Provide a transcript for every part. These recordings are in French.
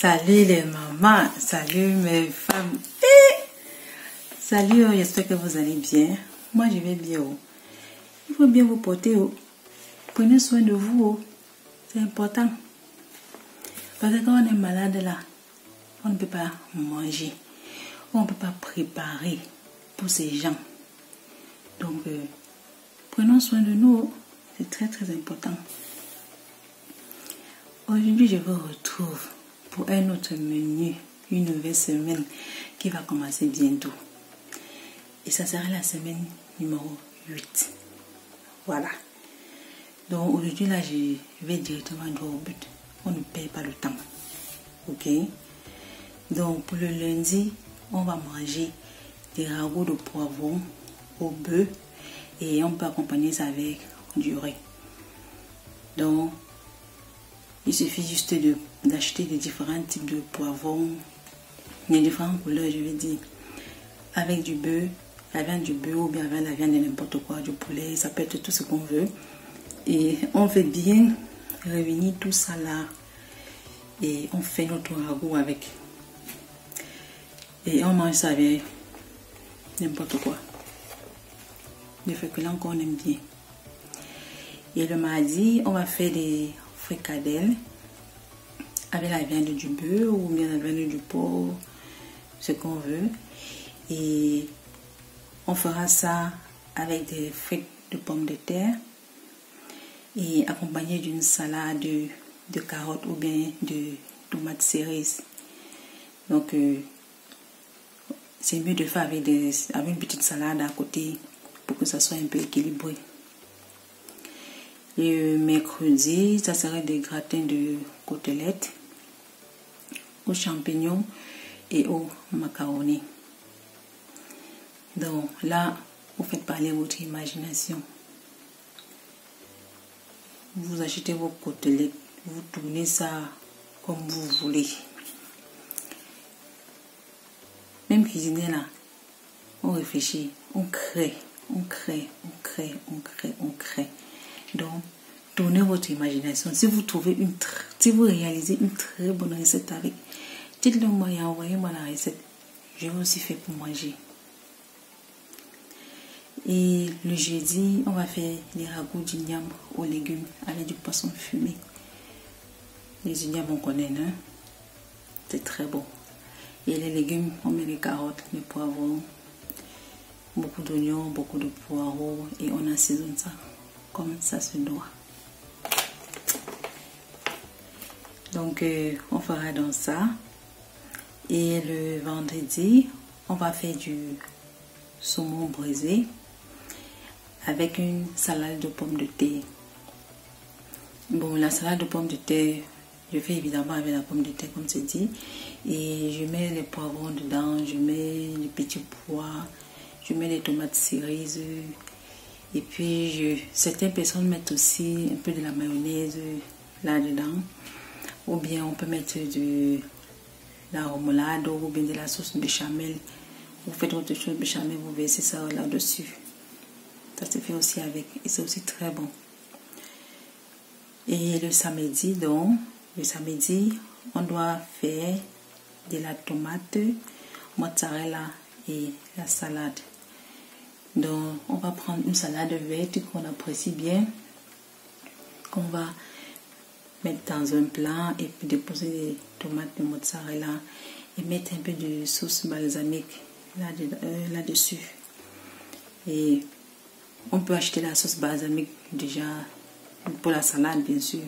Salut les mamans, salut mes femmes. Salut, j'espère que vous allez bien. Moi, je vais bien. Il faut bien vous porter. Prenez soin de vous. C'est important. Parce que quand on est malade là, on ne peut pas manger. On ne peut pas préparer pour ces gens. Donc, prenons soin de nous. C'est très très important. Aujourd'hui, je vous retrouve pour un autre menu, une nouvelle semaine qui va commencer bientôt. Et ça sera la semaine numéro 8. Voilà. Donc aujourd'hui, là, je vais directement droit au but. On ne perd pas le temps. Ok? Donc pour le lundi, on va manger des ragoûts de poivron au bœuf et on peut accompagner ça avec du riz. Donc, il suffit juste d'acheter des différents types de poivrons, les différentes couleurs, je vais dire, avec du bœuf, la viande du bœuf ou bien avec la viande de n'importe quoi, du poulet, ça peut être tout ce qu'on veut. Et on fait bien réunir tout ça là et on fait notre ragoût avec. Et on mange ça avec n'importe quoi. Le fait que là encore on aime bien. Et le mardi, on va faire des fricadelles avec la viande du bœuf ou bien la viande du porc, ce qu'on veut. Et on fera ça avec des frites de pommes de terre et accompagné d'une salade de carottes ou bien de tomates cerises. Donc c'est mieux de faire avec une petite salade à côté pour que ça soit un peu équilibré. Et mercredi, ça serait des gratins de côtelettes aux champignons et aux macaronis. Donc là, vous faites parler votre imagination. Vous achetez vos côtelettes, vous tournez ça comme vous voulez. Même cuisiner là, on réfléchit, on crée. Donc, tournez votre imagination. Si vous réalisez une très bonne recette avec, dites-le moi et envoyez-moi la recette. Je vais aussi faire pour manger. Et le jeudi, on va faire les ragoûts d'igname aux légumes avec du poisson fumé. Les ignames, on connaît, non? C'est très bon. Et les légumes, on met les carottes, les poivrons, beaucoup d'oignons, beaucoup de poireaux et on assaisonne ça comme ça se doit. Donc on fera dans ça. Et le vendredi, on va faire du saumon braisé avec une salade de pommes de terre. Bon, la salade de pommes de terre, je fais évidemment avec la pomme de terre comme c'est dit. Et je mets les poivrons dedans, je mets les petits pois, je mets les tomates cerises. Et puis, certaines personnes mettent aussi un peu de la mayonnaise là-dedans. Ou bien on peut mettre de la remoulade ou bien de la sauce béchamel. Vous faites votre sauce béchamel, vous versez ça là-dessus. Ça se fait aussi avec. Et c'est aussi très bon. Et le samedi, on doit faire de la tomate, mozzarella et la salade. Donc, on va prendre une salade verte qu'on apprécie bien, qu'on va mettre dans un plat et puis déposer des tomates de mozzarella et mettre un peu de sauce balsamique là-dessus. Et on peut acheter la sauce balsamique déjà pour la salade, bien sûr,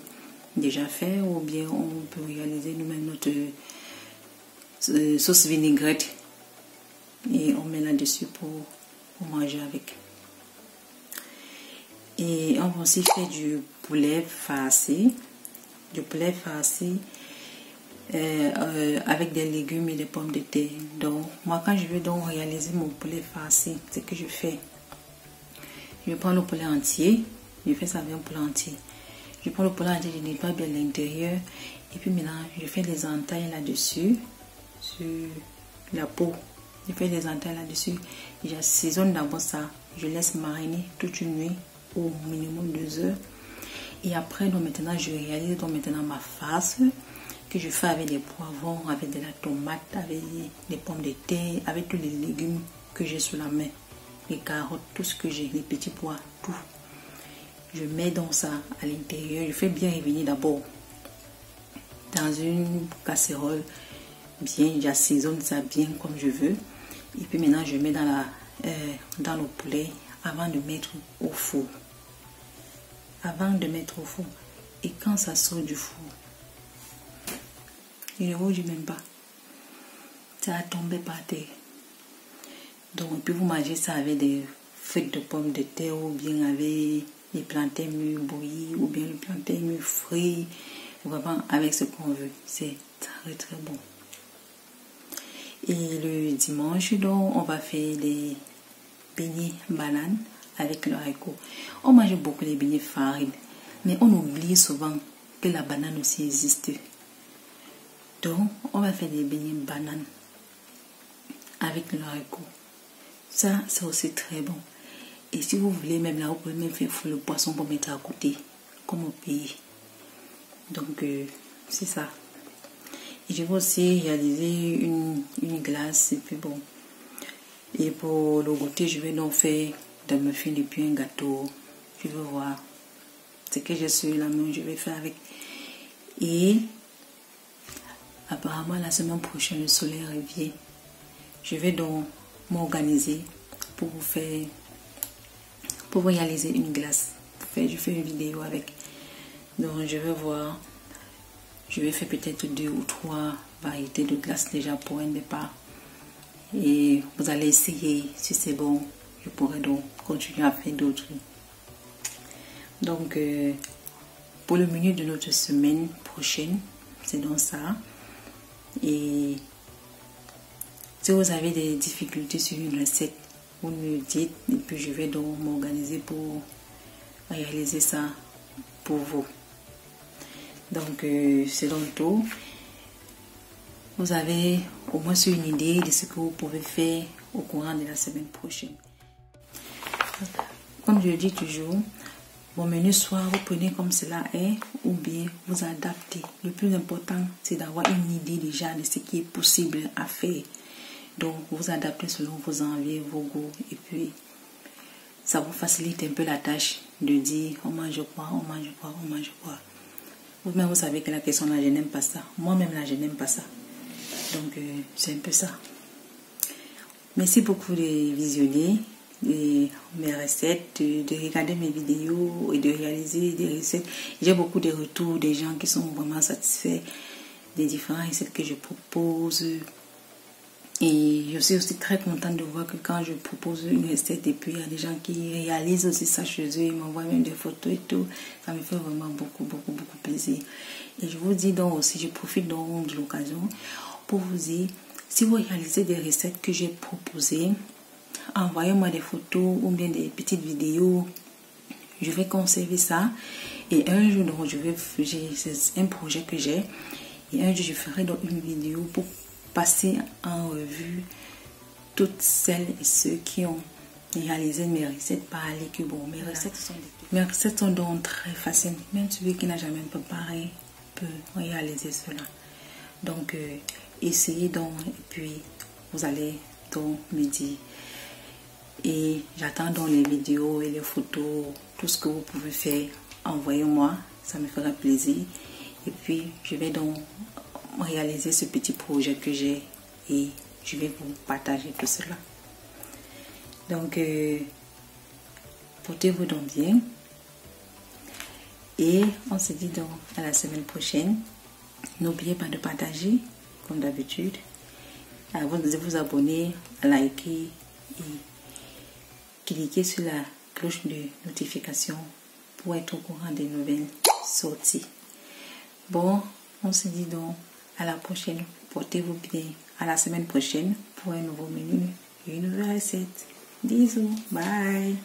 déjà fait, ou bien on peut réaliser nous-mêmes notre sauce vinaigrette et on met là-dessus pour manger avec. Et on va aussi faire du poulet farci avec des légumes et des pommes de terre. Donc moi, quand je veux donc réaliser mon poulet farci, ce que je fais, je prends le poulet entier, je fais ça avec un poulet entier. Je prends le poulet entier, je nettoie bien l'intérieur et puis maintenant je fais des entailles là-dessus sur la peau. Je fais des entailles là-dessus. J'assaisonne d'abord ça. Je laisse mariner toute une nuit, au minimum 2 heures. Et après, donc maintenant, je réalise donc maintenant ma farce que je fais avec des poivrons, avec de la tomate, avec des pommes de terre, avec tous les légumes que j'ai sous la main, les carottes, tout ce que j'ai, les petits pois, tout. Je mets donc ça à l'intérieur. Je fais bien revenir d'abord dans une casserole. Bien, j'assaisonne ça bien comme je veux. Et puis maintenant, je mets dans le poulet avant de mettre au four. Avant de mettre au four. Et quand ça sort du four, je ne rouge même pas. Ça a tombé par terre. Donc, et puis vous mangez ça avec des feuilles de pommes de terre ou bien avec les plantains mûrs bouillis ou bien les plantains mûrs frits. Vraiment avec ce qu'on veut. C'est très très bon. Et le dimanche, donc, on va faire des beignets bananes avec le haricot. On mange beaucoup les beignets farine, mais on oublie souvent que la banane aussi existe. Donc, on va faire des beignets bananes avec le haricot. Ça, c'est aussi très bon. Et si vous voulez, même là, vous pouvez même faire le poisson pour mettre à côté, comme au pays. Donc, c'est ça. Et je vais aussi réaliser une glace. Et puis bon. Et pour le goûter, je vais donc faire des muffins et puis un gâteau. Je vais voir ce que j'ai sur la main. Je vais faire avec. Et apparemment, la semaine prochaine, le soleil revient. Je vais donc m'organiser pour vous faire, pour vous réaliser une glace. Je fais une vidéo avec. Donc, je vais voir. Je vais faire peut-être 2 ou 3 variétés de glace déjà pour un départ. Et vous allez essayer. Si c'est bon, je pourrai donc continuer à faire d'autres. Donc, pour le menu de notre semaine prochaine, c'est donc ça. Et si vous avez des difficultés sur une recette, vous me dites. Et puis, je vais donc m'organiser pour réaliser ça pour vous. Donc, c'est donc tout. Vous avez au moins une idée de ce que vous pouvez faire au courant de la semaine prochaine. Comme je le dis toujours, mon menu soir, vous prenez comme cela est ou bien vous adaptez. Le plus important, c'est d'avoir une idée déjà de ce qui est possible à faire. Donc, vous adaptez selon vos envies, vos goûts. Et puis, ça vous facilite un peu la tâche de dire on mange quoi, on mange quoi, on mange quoi. Vous-même, vous savez que la question là, je n'aime pas ça. Moi-même là, je n'aime pas ça. Donc, c'est un peu ça. Merci beaucoup de visionner mes recettes, de regarder mes vidéos et de réaliser des recettes. J'ai beaucoup de retours des gens qui sont vraiment satisfaits des différentes recettes que je propose. Et je suis aussi très contente de voir que quand je propose une recette et puis il y a des gens qui réalisent aussi ça chez eux, ils m'envoient même des photos et tout, ça me fait vraiment beaucoup plaisir. Et je vous dis donc aussi, je profite donc de l'occasion pour vous dire, si vous réalisez des recettes que j'ai proposées, envoyez-moi des photos ou bien des petites vidéos. Je vais conserver ça. Et un jour, donc, c'est un projet que j'ai. Et un jour, je ferai donc une vidéo pour passer en revue toutes celles et ceux qui ont réalisé mes recettes par l'équipe. Bon, mes recettes sont donc très faciles. Même celui qui n'a jamais préparé peut réaliser cela. Donc, essayez donc et puis vous allez donc me dire. Et j'attends donc les vidéos et les photos, tout ce que vous pouvez faire, envoyez-moi, ça me fera plaisir. Et puis je vais donc réaliser ce petit projet que j'ai et je vais vous partager tout cela. Donc, portez-vous donc bien et on se dit donc à la semaine prochaine. N'oubliez pas de partager comme d'habitude, de vous abonner, à liker et cliquez sur la cloche de notification pour être au courant des nouvelles sorties. Bon, on se dit donc à la prochaine. Portez-vous bien. À la semaine prochaine pour un nouveau menu et une nouvelle recette. Bisous. Bye.